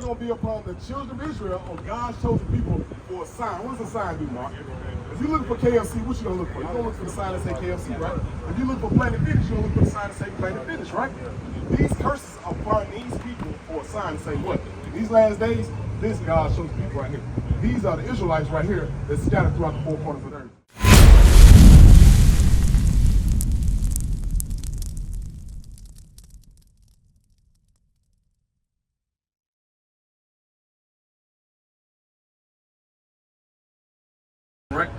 going to be upon the children of Israel, or God's chosen people, for a sign. What does a sign do, Mark? If you look for KFC, what you going to look for? You're going to look for the sign that say KFC, right? If you look for Planet Fitness, you're going to look for the sign that say Planet Fitness, right? These curses are upon these people for a sign to say what? These last days, this God's chosen people right here. These are the Israelites right here that scattered throughout the four corners of the earth. Right?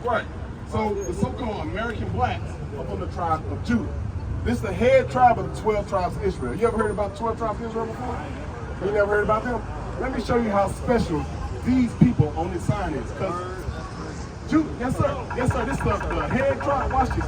Right. So the so-called American blacks are from the tribe of Judah. This is the head tribe of the 12 tribes of Israel. You ever heard about the 12 tribes of Israel before? You never heard about them? Let me show you how special these people on this sign is. Because Judah, yes sir, this is the head tribe. Watch this.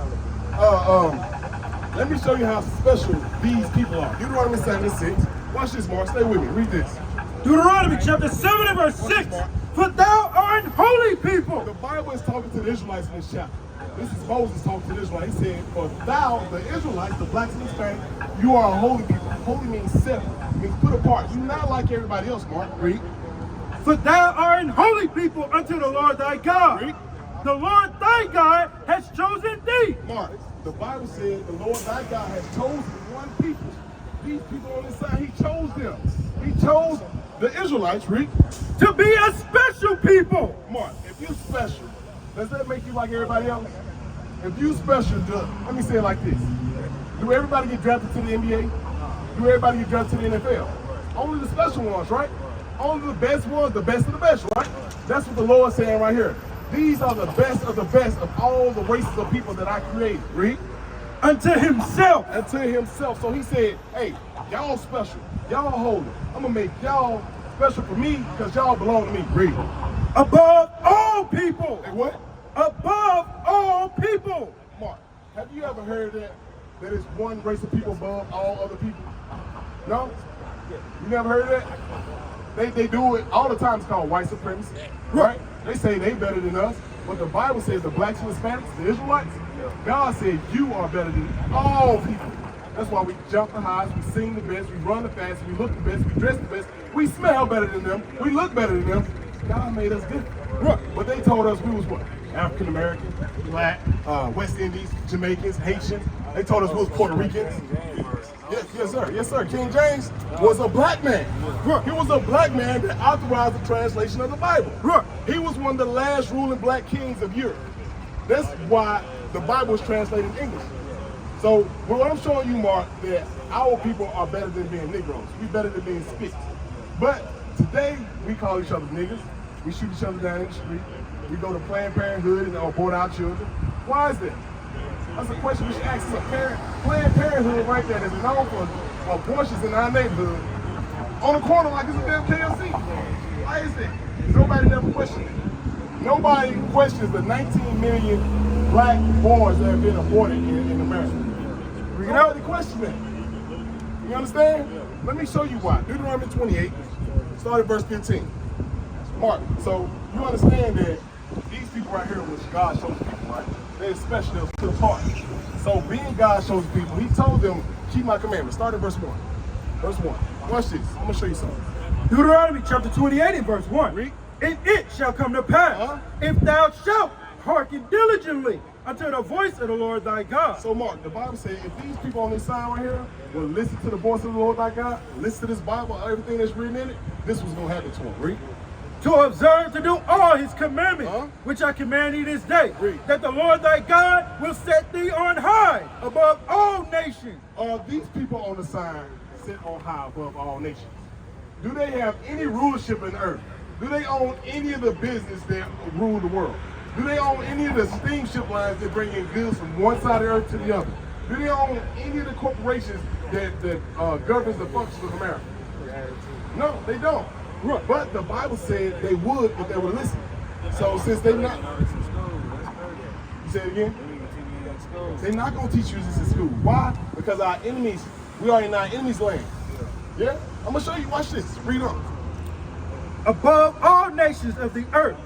Let me show you how special these people are. Deuteronomy 7:6. Watch this, Mark. Stay with me. Read this. Deuteronomy chapter 7 and verse 6. For thou art an holy people. The Bible is talking to the Israelites in this chapter. This is Moses talking to the Israelites. He said, for thou, the Israelites, the blacks and Hispanics, you are a holy people. Holy means separate, means put apart. You're not like everybody else, Mark. Read. For thou art an holy people unto the Lord thy God. Read. The Lord thy God has chosen thee. Mark, the Bible said the Lord thy God has chosen one people. These people on this side, he chose them. He chose the Israelites, Read. To be a special people. Mark, if you're special, does that make you like everybody else? If you special, let me say it like this. Do everybody get drafted to the NBA? Do everybody get drafted to the NFL? Only the special ones, right? Only the best ones, the best of the best, right? That's what the Lord's saying right here. These are the best of all the races of people that I created. Read. Unto himself. Unto himself. So he said, hey, y'all special. Y'all holy. I'm going to make y'all special for me because y'all belong to me. Read. Above all people. Hey, what? Above all people. Mark, have you ever heard that it's one race of people above all other people? No? You never heard that? They do it all the time. It's called white supremacy, right? They say they better than us. But the Bible says the blacks and Hispanics, the Israelites, God said you are better than all people. That's why we jump the highest, we sing the best, we run the fastest, we look the best, we dress the best, we smell better than them, we look better than them. God made us different. Right. But they told us we was what? African American, black, West Indies, Jamaicans, Haitians. They told us we was Puerto Ricans. Yes, sir. King James was a black man. He was a black man that authorized the translation of the Bible. He was one of the last ruling black kings of Europe. That's why the Bible is translated in English. So what I'm showing you, Mark, that our people are better than being Negroes. We better than being Spits. But today we call each other niggas. We shoot each other down in the street. We go to Planned Parenthood and abort our children. Why is that? That's a question we should ask as a parent. Planned Parenthood right there is known for abortions in our neighborhood on the corner like it's a damn KFC. Why is that? Nobody never questioned it. Nobody questions the 19 million black boys that have been aborted in America. Nobody questions that. You understand? Let me show you why. Deuteronomy 28, start at verse 15. Mark, so you understand that these people right here was God's chosen people, right? They're special, they're put apart. So being God's chosen people, he told them, keep my commandments. Start at verse 1. Verse 1. Watch this. I'm going to show you something. Deuteronomy chapter 28 and verse 1. Read. And it shall come to pass, if thou shalt hearken diligently unto the voice of the Lord thy God. So Mark, the Bible says if these people on this side right here will listen to the voice of the Lord thy God, listen to this Bible, everything that's written in it, this was going to happen to them. Read. To observe to do all his commandments, which I command thee this day, that the Lord thy God will set thee on high above all nations. These people on the sign sit on high above all nations. Do they have any rulership in the earth? Do they own any of the business that rule the world? Do they own any of the steamship lines that bring in goods from one side of the earth to the other? Do they own any of the corporations that governs the functions of America? No, they don't. But the Bible said they would if they would listen. So since they're not, you say it again? They're not going to teach you this in school. Why? Because our enemies, we are in our enemies' land. Yeah? I'm going to show you. Watch this. Read on. Above all nations of the earth,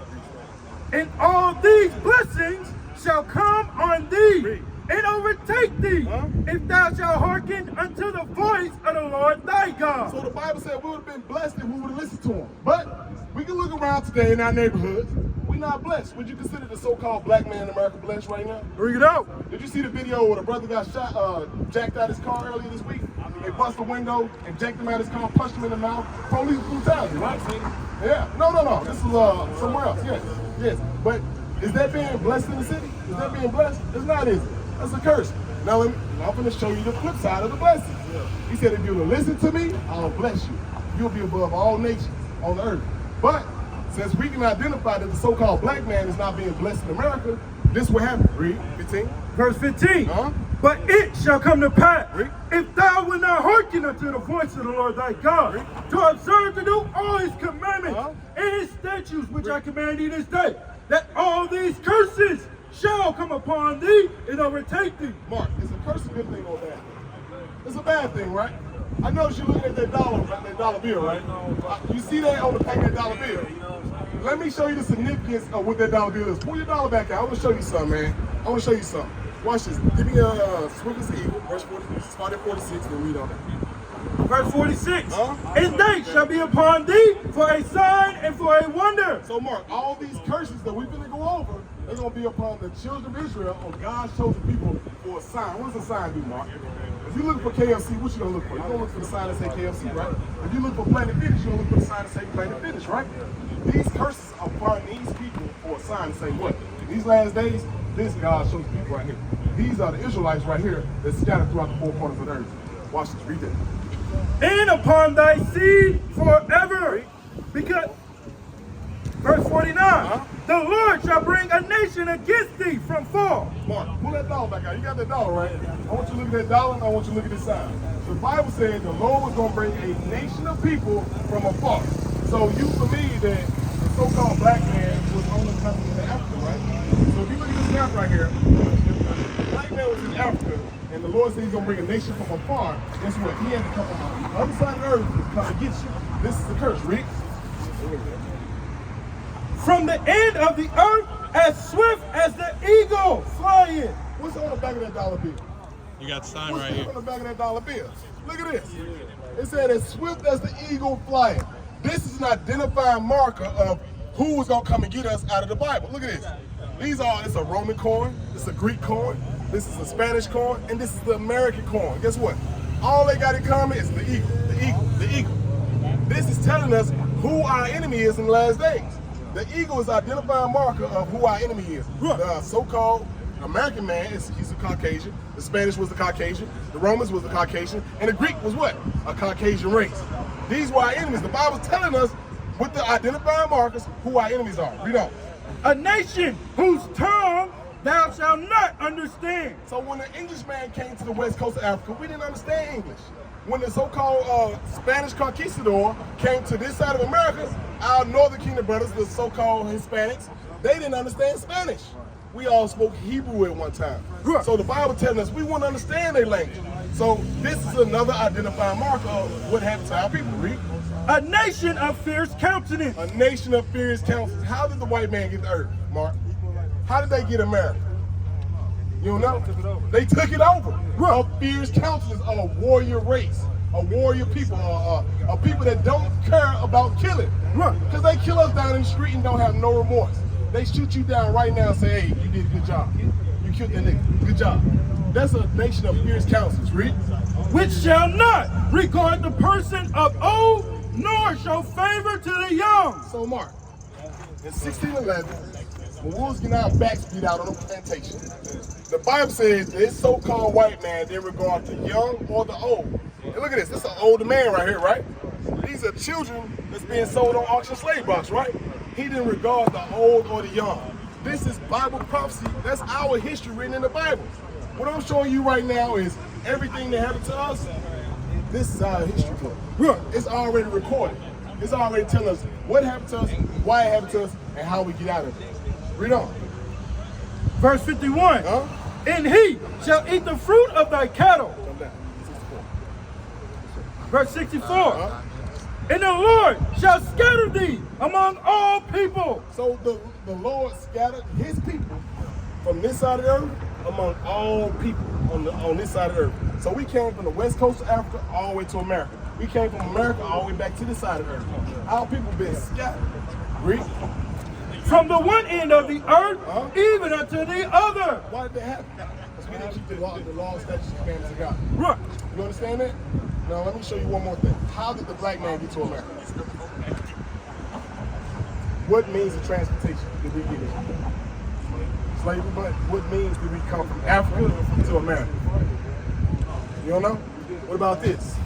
and all these blessings shall come on thee and overtake thee, if thou shalt hearken unto the voice of the Lord thy God. So the Bible said we would have been blessed if we would have listened to him. But we can look around today in our neighborhoods. We're not blessed. Would you consider the so-called black man in America blessed right now? Bring it out. Did you see the video where the brother got shot, jacked out his car earlier this week? They bust the window and jacked him out his car, punched him in the mouth. Police brutality, right? Yeah. No. This is somewhere else. Yes. But is that being blessed in the city? Is that being blessed? It's not, is it? That's a curse. Now I'm going to show you the flip side of the blessing. He said, if you will listen to me, I'll bless you. You'll be above all nations on the earth. But since we can identify that the so-called black man is not being blessed in America, this will happen. Read 15. Verse 15. But it shall come to pass, Read. if thou wilt not hearken unto the voice of the Lord thy God, Read. to observe to do all his commandments and his statutes which I command thee this day, that all these curses shall come upon thee and overtake thee. Mark, is a curse a good thing or a bad thing? It's a bad thing, right? I noticed you looking at that dollar bill, right? You see that on the back of that dollar bill. Let me show you the significance of what that dollar bill is. Pull your dollar back out. I want to show you something, man. I want to show you something. Watch this. Give me a swift as eagle, verse 46. Start at 46 and read on it. Verse 46. And they shall be upon thee for a sign and for a wonder. So, Mark, all these curses that we're going to go over, they're going to be upon the children of Israel, on God's chosen people, for a sign. What does a sign do, Mark? If you look for KFC, what you going to look for? You're going to look for the sign that say KFC, right? If you look for Planet Fitness, you're going to look for the sign that say Planet Fitness, right? These curses are upon these people for a sign to say what? In these last days, this God shows people right here. These are the Israelites right here that scattered throughout the four corners of the earth. Watch this, read that. And upon thy seed forever. Because, verse 49, the Lord shall bring a nation against thee from far. Mark, pull that dollar back out. You got that dollar, right? I want you to look at that dollar and I want you to look at this sign. The Bible said the Lord was going to bring a nation of people from afar. So you believe that the so-called black man was only coming into Africa, right? So if you look at this map right here, if the black man was in Africa, and the Lord said he's going to bring a nation from afar, guess what? He had to come on the other side of the earth to come and get you. This is the curse, Rick. From the end of the earth, as swift as the eagle flying. What's on the back of that dollar bill? You got the sign What's right here. on the back of that dollar bill? Look at this. It said as swift as the eagle flying. This is an identifying marker of who is going to come and get us out of the Bible. Look at this. It's a Roman coin, it's a Greek coin, this is a Spanish coin, and this is the American coin. Guess what? All they got in common is the eagle, the eagle, the eagle. This is telling us who our enemy is in the last days. The eagle is an identifying marker of who our enemy is. The so-called American man, he's a Caucasian. The Spanish was the Caucasian. The Romans was the Caucasian. And the Greek was what? A Caucasian race. These were our enemies. The Bible's telling us with the identifying markers who our enemies are. Read on. A nation whose tongue thou shalt not understand. So when the Englishman came to the west coast of Africa, we didn't understand English. When the so-called Spanish conquistador came to this side of America, our northern kingdom brothers, the so-called Hispanics, they didn't understand Spanish. We all spoke Hebrew at one time. So the Bible telling us we won't understand their language. So this is another identifying marker of what happened to our people. Read. A nation of fierce countenance. A nation of fierce countenance. How did the white man get the earth, Mark? How did they get America? You don't know? They took it over. A fierce countenance, a warrior race, a warrior people, a people that don't care about killing. Because they kill us down in the street and don't have no remorse. They shoot you down right now and say, hey, you did a good job. You killed that nigga. Good job. That's a nation of fierce countenance. Read. Which shall not regard the person of old, nor show favor to the young. So Mark, in 1611, when we was getting our backs beat out on the plantation, the Bible says this so-called white man didn't regard the young or the old. And look at this. This is an older man right here, right? These are children that's being sold on auction slave blocks, right? He didn't regard the old or the young. This is Bible prophecy. That's our history written in the Bible. What I'm showing you right now is everything that happened to us. This is our history book. It's already recorded. It's already telling us what happened to us, why it happened to us, and how we get out of it. Read on. Verse 51. And he shall eat the fruit of thy cattle. Come down. 64. Verse 64. And the Lord shall scatter thee among all people. So the Lord scattered his people from this side of the earth among all people on this side of the earth. So we came from the west coast of Africa all the way to America. We came from America all the way back to this side of the earth. Our people been scattered. Read. From the one end of the earth, even unto the other. Why did that happen? Because we didn't keep the law, statutes, and commandments of God. Right. You understand that? Now let me show you one more thing. How did the black man get to America? What means of transportation did we get in? Slavery, but what means did we come from Africa to America? You don't know? What about this?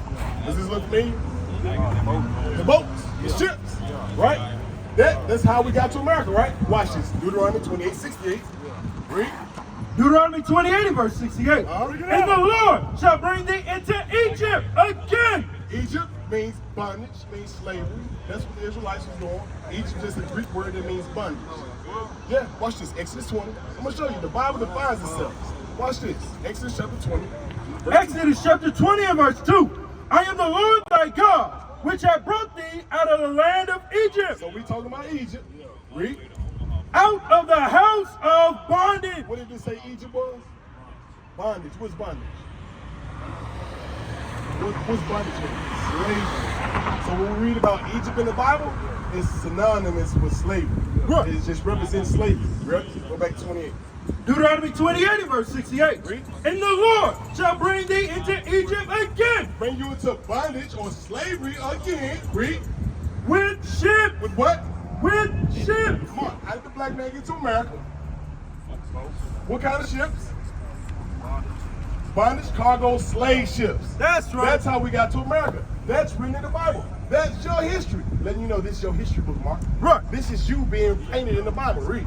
Does this look familiar? The boats, the ships, right? That's how we got to America, right? Watch this. Deuteronomy 28:68. Read. Deuteronomy 28 and verse 68. And the Lord shall bring thee into Egypt again. Egypt means bondage, means slavery. That's what the Israelites was doing. Egypt is a Greek word that means bondage. Yeah, watch this. Exodus 20. I'm going to show you. The Bible defines itself. Watch this. Exodus chapter 20. Exodus chapter 20 and verse 2. I am the Lord thy God, which hath brought thee out of the land of Egypt. So we talking about Egypt. Read. Out of the house of bondage. What did it say Egypt was? Bondage. What's bondage? What's bondage? Slavery. So when we read about Egypt in the Bible, it's synonymous with slavery. Right. It just represents slavery. Ready? Go back to 28. Deuteronomy 28 and verse 68. Read. And the Lord shall bring thee into Egypt again. Bring you into bondage or slavery again. Read. With ships. With what? With ships. Come on. How did the black man get to America? What kind of ships? Bondage, cargo, slave ships. That's right. That's how we got to America. That's written in the Bible. That's your history. Letting you know this is your history book, Mark. Right. This is you being painted in the Bible. Read.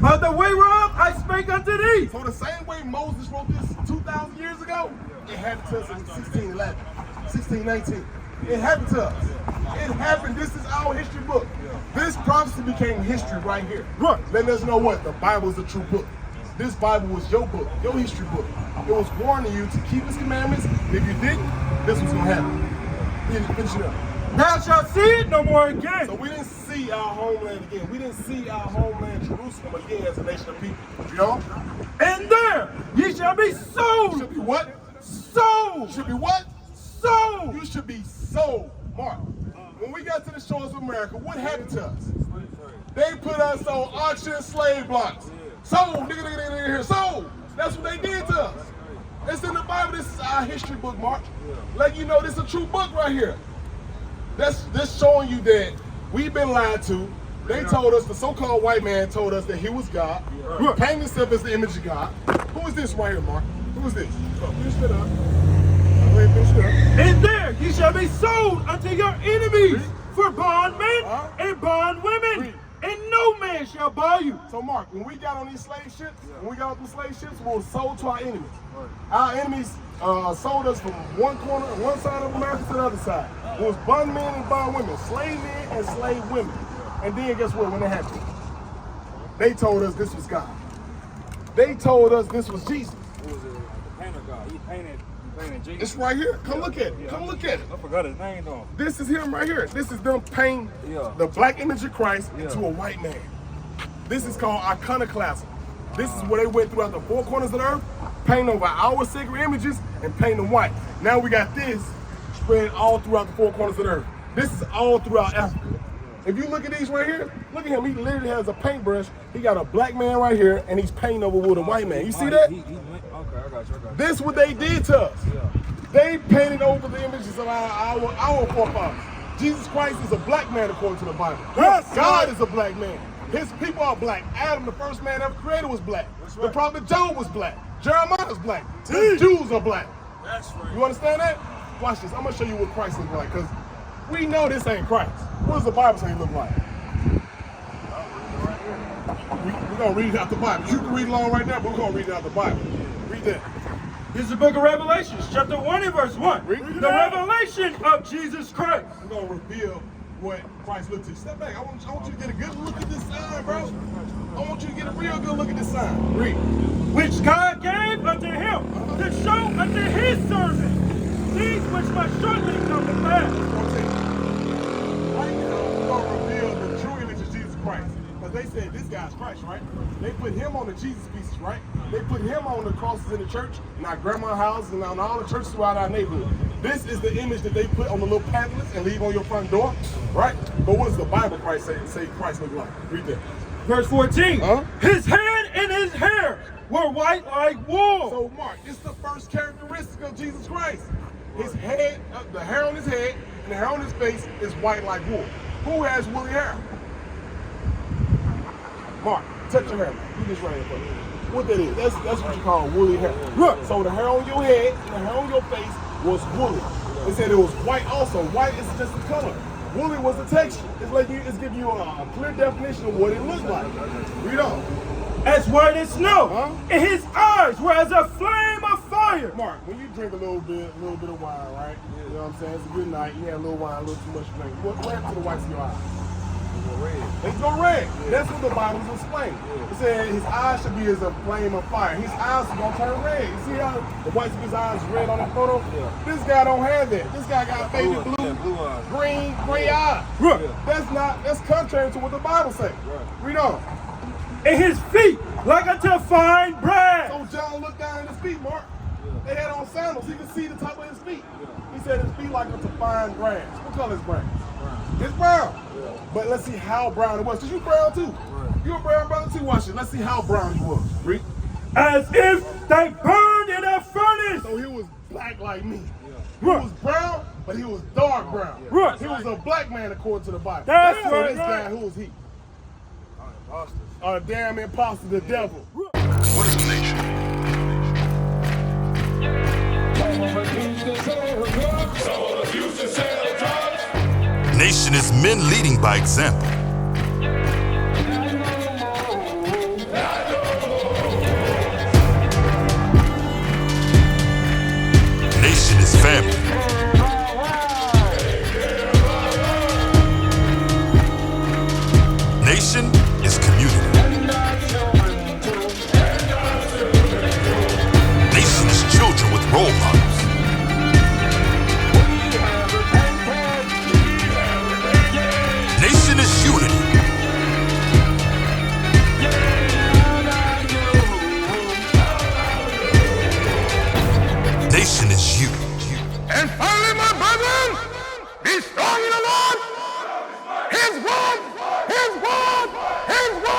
By the way whereof I spake unto thee. So the same way Moses wrote this 2,000 years ago, it happened to us in 1611, 1619. It happened to us. It happened. This is our history book. This prophecy became history right here. Right. Letting us know what? The Bible is the true book. This Bible was your book, your history book. It was warning you to keep his commandments. If you didn't, this was going to happen. Finish it up. Thou shalt see it no more again. So we didn't see our homeland again. We didn't see our homeland Jerusalem again as a nation of people. You know? And there ye shall be sold. Should be what? Sold. Should be what? Sold. You should be sold. Mark, when we got to the shores of America, what happened to us? They put us on auction slave blocks. Sold, nigga, here, sold. That's what they did to us. It's in the Bible. This is our history book, Mark. Let you know this is a true book right here. That's showing you that we've been lied to. They told us, the so-called white man told us that he was God. Painted himself as the image of God. Who is this right here, Mark? Who is this? Finish it up. Go ahead, finish it up. And there ye shall be sold unto your enemies for bondmen and bondwomen. And no man shall buy you. So Mark, when we got on these slave ships, we were sold to our enemies. Our enemies sold us from one side of America to the other side. It was bondmen and bondwomen, slave men and slave women. And then guess what, when it happened? They told us this was God. They told us this was Jesus. Who was the painter God? He painted Jesus. It's right here. Come look at it. Come look at it. I forgot his name though. This is him right here. This is them painting the black image of Christ into a white man. This is called iconoclasm. This is where they went throughout the four corners of the earth, painting over our sacred images and painting them white. Now we got this spread all throughout the four corners of the earth. This is all throughout Africa. If you look at these right here, look at him. He literally has a paintbrush. He got a black man right here, and he's painting over with a white man. You see that? Okay, I got you. This is what they did to us. They painted over the images of our forefathers. Jesus Christ is a black man according to the Bible. Yes, God is a black man. His people are black. Adam, the first man ever created, was black. The prophet Job was black. Jeremiah is black. The Jews are black. That's right. You understand that? Watch this. I'm going to show you what Christ looks like, because we know this ain't Christ. What does the Bible say he look like? We're going to read it out the Bible. You can read along right now, but we're going to read it out the Bible. Read that. Here's the book of Revelation, chapter 1 and verse 1. The revelation of Jesus Christ. We're going to reveal what Christ looks like. Step back. I want you to get a good look at this sign, bro. I want you to get a real good look at this sign. Read. Which God gave unto him to show unto his servants things which must shortly come to pass. Right now, we're going to reveal the true image of Jesus Christ. Because they said, this guy's Christ, right? They put him on the Jesus pieces, right? They put him on the crosses in the church, in our grandma's house, and on all the churches throughout our neighborhood. This is the image that they put on the little pamphlets and leave on your front door, right? But what does the Bible Christ say Christ look like? Read that. Verse 14. Huh? His head and his hair were white like wool. So Mark, it's the first characteristic of Jesus Christ. His head, the hair on his head and the hair on his face is white like wool. Who has woolly hair? Mark, touch your hair, man. You just right here for me. What that is? That's what you call woolly hair. Look, so the hair on your head and the hair on your face was woolly. They said it was white also. White is just the color. Woolly was the texture. It's giving you a clear definition of what it looked like. Read on. As white as snow, Huh? and his eyes were as a flame of fire. Mark, when you drink a little bit of wine, right? You know what I'm saying? It's a good night. You had a little wine, a little too much drink. What happened to the whites of your eyes? They go red. That's what the Bible's explaining. It said his eyes should be as a flame of fire. His eyes are gonna turn red. You see how the whites of his eyes is red on that photo? Yeah. This guy don't have that. This guy got baby blue, blue eyes. green, gray eyes. Right. That's contrary to what the Bible says. Right. Read on. And his feet like unto fine brass. So John looked down at his feet, Mark. They had on sandals. He could see the top of his feet. He said his feet like unto fine grass. What color is grass? It's brown. But let's see how brown it was. Cause you brown too. You a brown brother too. Watch it. Let's see how brown he was. Read. As if they burned in a furnace. So he was black like me. He Right. was brown, but he was dark brown. Right. He was a black man according to the Bible. That's so right, this right. guy, who was he? Imposters. A damn imposter, the devil. What is the nation? Nation is men leading by example. Nation is family. Nation is community. Nation is children with role models. Nation is unity. Nation is you. And finally, my brethren, be strong in the Lord. His word, His word, His word.